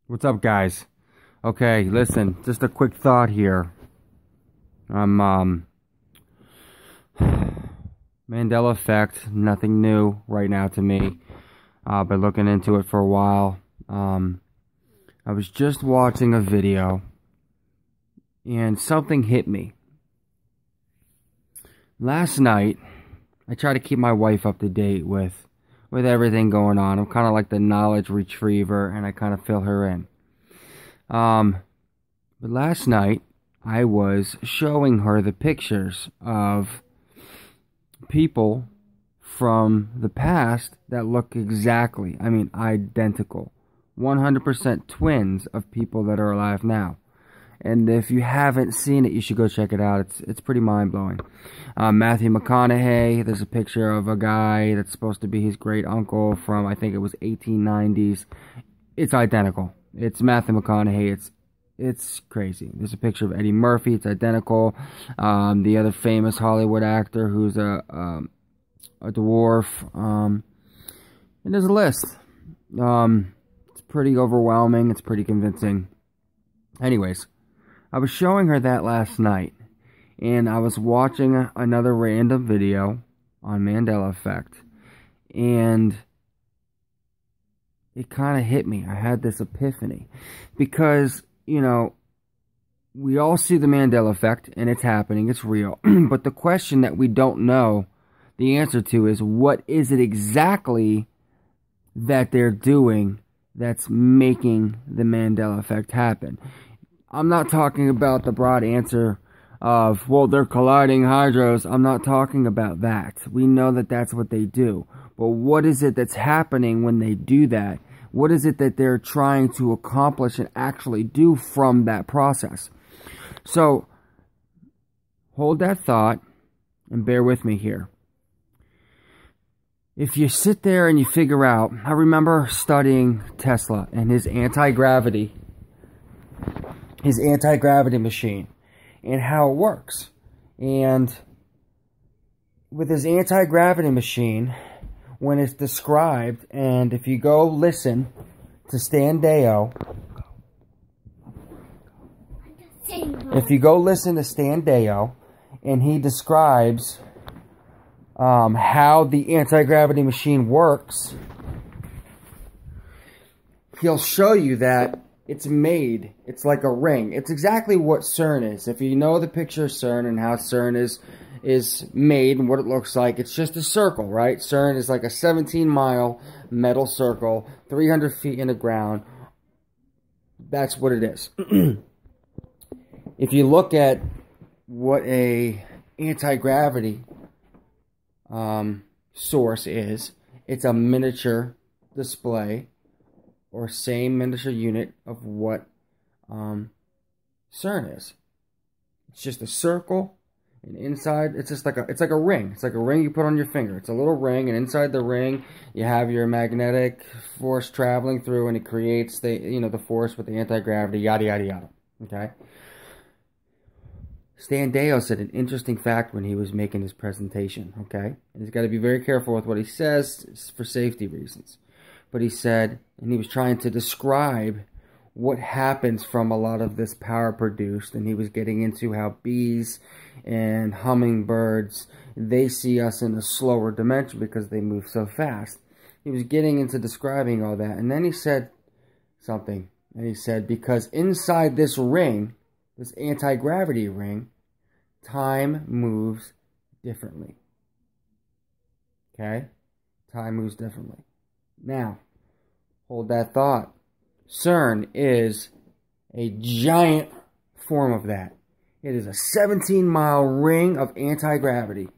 What's up, guys? Okay, listen, just a quick thought here. I'm Mandela effect, nothing new right now to me. I've been looking into it for a while. I was just watching a video and something hit me. Last night, I try to keep my wife up to date with everything going on. I'm kind of like the knowledge retriever, and I kind of fill her in. But last night, I was showing her the pictures of people from the past that look exactly, identical. 100% twins of people that are alive now. And if you haven't seen it, you should go check it out. It's pretty mind-blowing. Matthew McConaughey, there's a picture of a guy that's supposed to be his great-uncle from, I think it was 1890s. It's identical. It's Matthew McConaughey. It's crazy. There's a picture of Eddie Murphy. It's identical. The other famous Hollywood actor who's a dwarf. And there's a list. It's pretty overwhelming. It's pretty convincing. Anyways, I was showing her that last night, and I was watching another random video on Mandela effect, and it kind of hit me. I had this epiphany, because, you know, we all see the Mandela effect, and it's happening, it's real, but the question that we don't know the answer to is, what is it exactly that they're doing that's making the Mandela effect happen? I'm not talking about the broad answer of, well, they're colliding hydros. I'm not talking about that. We know that that's what they do. But what is it that's happening when they do that? What is it that they're trying to accomplish and actually do from that process? So, hold that thought and bear with me here. If you sit there and you figure out, I remember studying Tesla and his anti-gravity machine and how it works. And with his anti-gravity machine, when it's described, and if you go listen to Standeo, and he describes how the anti-gravity machine works, he'll show you that it's like a ring. It's exactly what CERN is. If you know the picture of CERN and how CERN is made and what it looks like, it's just a circle, right? CERN is like a 17-mile metal circle, 300 feet in the ground. That's what it is. If you look at what a anti-gravity source is, it's a miniature display or same miniature unit of what CERN is. It's just a circle, and inside it's just like it's like a ring. It's like a ring you put on your finger. It's a little ring, and inside the ring you have your magnetic force traveling through, and it creates the force with the anti-gravity, yada yada yada. Okay. Standeo said an interesting fact when he was making his presentation. Okay, and he's got to be very careful with what he says for safety reasons. But he said, and he was trying to describe what happens from a lot of this power produced, and he was getting into how bees and hummingbirds, they see us in a slower dimension because they move so fast. He was getting into describing all that, and then he said something, and he said, because inside this ring, this anti-gravity ring, time moves differently. Okay? Time moves differently. Now, hold that thought. CERN is a giant form of that. It is a 17-mile ring of anti-gravity.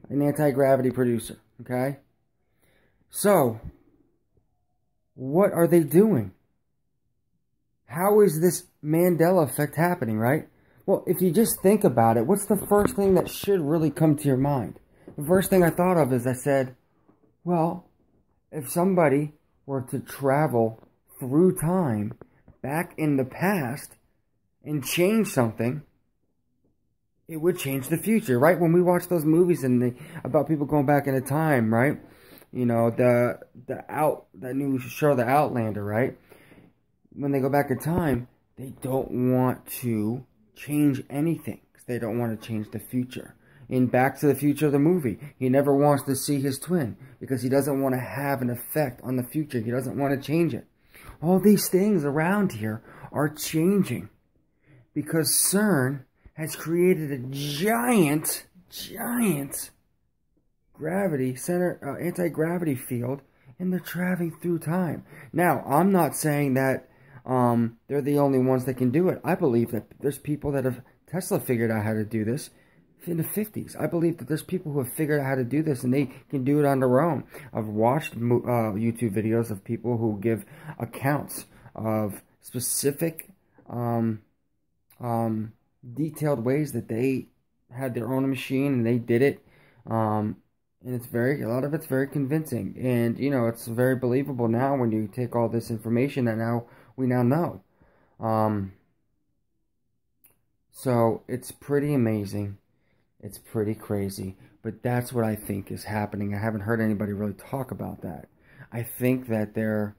An anti-gravity producer. Okay? So, what are they doing? How is this Mandela effect happening, right? Well, if you just think about it, what's the first thing that should really come to your mind? The first thing I thought of is I said, well, if somebody were to travel through time back in the past and change something, it would change the future, right? When we watch those movies about people going back into time, right? You know, that new show, The Outlander, right? when they go back in time, they don't want to change anything because they don't want to change the future. In Back to the Future, the movie, he never wants to see his twin because he doesn't want to have an effect on the future. He doesn't want to change it. All these things around here are changing because CERN has created a giant gravity center, anti-gravity field, and they're traveling through time. Now, I'm not saying that they're the only ones that can do it. I believe that there's people that have, Tesla figured out how to do this in the 50s. I believe that there's people who have figured out how to do this and they can do it on their own. I've watched YouTube videos of people who give accounts of specific detailed ways that they had their own machine and they did it. And it's a lot of it's very convincing. And, you know, it's very believable now when you take all this information that we now know. So it's pretty amazing. It's pretty crazy. But that's what I think is happening. I haven't heard anybody really talk about that. I think that they're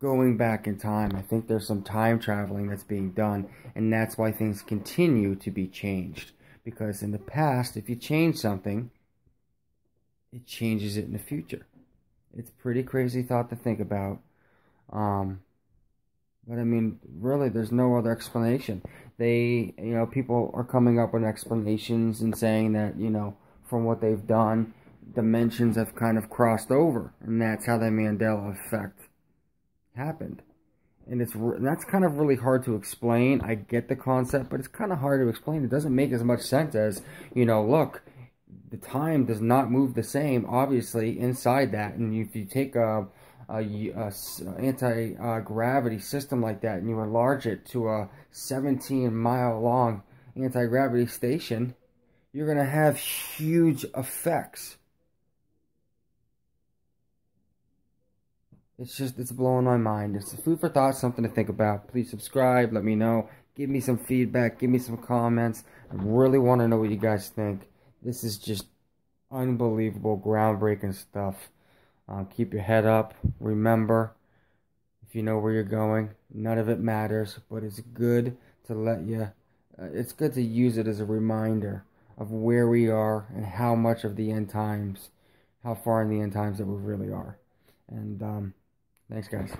going back in time. I think there's some time traveling that's being done. And that's why things continue to be changed. Because in the past, if you change something, it changes it in the future. It's a pretty crazy thought to think about. But I mean, really, there's no other explanation. People are coming up with explanations and saying that, you know, from what they've done, dimensions have kind of crossed over. And that's how the Mandela effect happened. And that's kind of really hard to explain. I get the concept, but it's kind of hard to explain. It doesn't make as much sense as, you know, look, the time does not move the same, obviously, inside that. And if you take a anti-gravity system like that and you enlarge it to a 17-mile long anti-gravity station, you're going to have huge effects. It's blowing my mind. It's food for thought, something to think about. Please subscribe, let me know, give me some feedback, give me some comments. I really want to know what you guys think. This is just unbelievable, groundbreaking stuff. Keep your head up. Remember, if you know where you're going, none of it matters, but it's good to it's good to use it as a reminder of where we are and how much of the end times, how far in the end times that we really are. And thanks, guys.